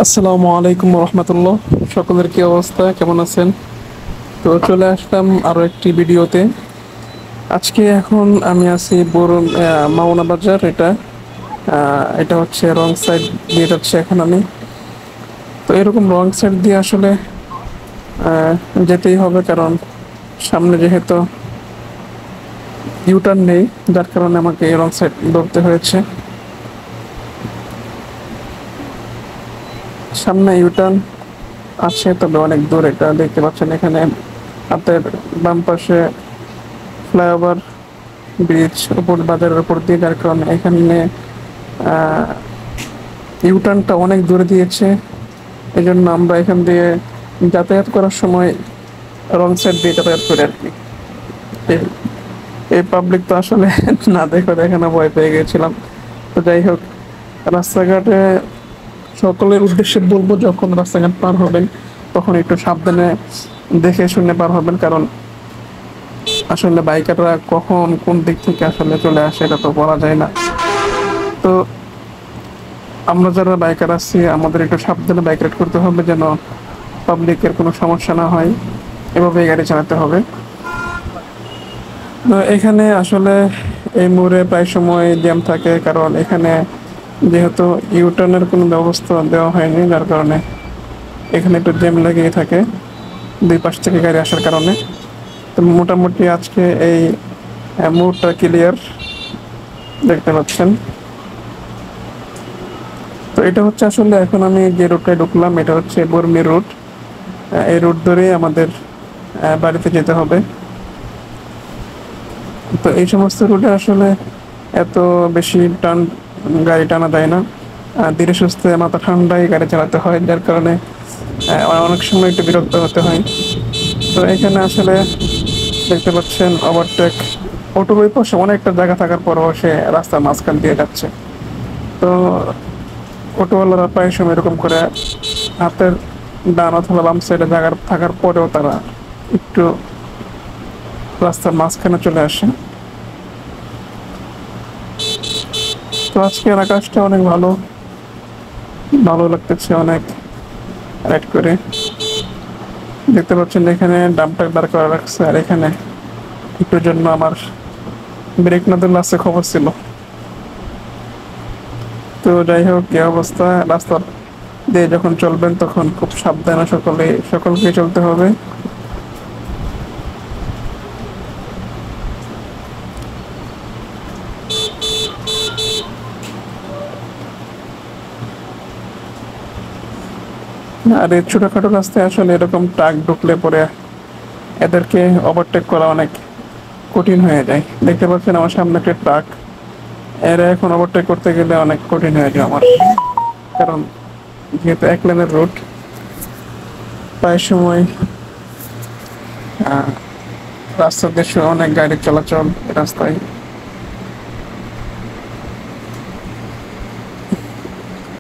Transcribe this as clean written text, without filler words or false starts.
আসসালামু আলাইকুম রহমতুল্লাহ। সকলের কি অবস্থা, কেমন আছেন? তো চলে আসলাম আরো একটি ভিডিওতে। আজকে এখন আমি আছি মাওনা বাজার। এটা হচ্ছে রং সাইড দিয়ে যাচ্ছে এখন আমি। তো এরকম রং সাইড দিয়ে আসলে আহ, যেতেই হবে, কারণ সামনে যেহেতু ইউটার্ন নেই, যার কারণে আমাকে এই রং সাইড ধরতে হয়েছে। সামনে ইউটার্ন আছে, তবে অনেক দূর। এটা দেখতে পাচ্ছেন এখানে হাতের বাম পাশে ফ্লাইওভার, ব্রিজ উপর বাজারের উপর দিয়ে, যার কারণে এখানে ইউটার্নটা অনেক দূরে দিয়েছে। এই জন্য আমরা এখান দিয়ে যাতায়াত করার সময় রং সাইড দিয়ে যাতায়াত করি আর কি। এই এই পাবলিক তো আসলে না দেখানো ভয় পেয়ে গেছিলাম। তো যাই হোক, রাস্তাঘাটে সকলের উদ্দেশ্যে বলবো, যখন রাস্তাঘাট পার হবেন তখন একটু সাবধানে দেখে শুনে পার হবেন, কারণ আসলে বাইকাররা কখন কোন দিক থেকে আসলে চলে আসে এটা তো বলা যায় না। তো আমরা যারা বাইকার আছি আমাদের একটু সাবধানে বাইক রাইড করতে হবে, যেন পাবলিকের কোনো সমস্যা না হয়। এভাবে গাড়ি চালাতে হবে। তো এখানে আসলে এই মোড়ে প্রায় সময় জ্যাম থাকে, কারণ এখানে যেহেতু ইউটার্নের কোনো ব্যবস্থা দেওয়া হয়নি, যার কারণে এখানে একটু জ্যাম লেগেই থাকে দুই পাশ থেকে গাড়ি আসার কারণে। তো মোটামুটি আজকে এই মোড়টা ক্লিয়ার দেখতে পাচ্ছেন। তো এটা হচ্ছে আসলে এখন আমি যে রুটটায় ঢুকলাম, এটা হচ্ছে বর্মি রুট। এই রুট ধরে আমাদের বাড়িতে যেতে হবে। তো এই সমস্ত রুটে আসলে এত বেশি গাড়ি টানা যায় না। ধীরে সুস্থে মাথা ঠান্ডায় গাড়ি চালাতে হয়, যার কারণে অনেক সময় একটু বিরক্ত হতে হয়। তো এখানে আসলে দেখতে পাচ্ছেন ওভারটেক, অটোর ওই পাশে অনেকটা জায়গা থাকার পরও সে রাস্তার মাঝখান দিয়ে যাচ্ছে। তো অটোওয়ালারা প্রায় সময় এরকম করে হাতের ডান অথবা বাম সাইডে জায়গা থাকার পরেও তারা একটু রাস্তার মাঝখানে চলে আসে। তো আজকের আকাশটা অনেক ভালো, ভালো লাগতেছে অনেক রাইড করে। দেখতে পাচ্ছেন এখানে ডাম্পটার দাঁড় করা রাখছে, আর এখানে একটুর জন্য আমার ব্রেক না দিলে আসছে খবর ছিল। তো যাই হোক, এই অবস্থা। রাস্তা দিয়ে যখন চলবেন তখন খুব সাবধানে সকলকে চলতে হবে। আর এই ছোটখাটো রাস্তায় আসলে এরকম ট্রাক ঢুকলে পরে এদেরকে ওভারটেক করা অনেক কঠিন হয়ে যায়। দেখতে পাচ্ছেন আমার সামনে একটা ট্রাক, এরা এখন ওভারটেক করতে গেলে অনেক কঠিন হয়ে যায় আমার, কারণ যেহেতু এক লেনের রোড, প্রায় সময় রাস্তার দেশে অনেক গাড়ি চলাচল রাস্তায়।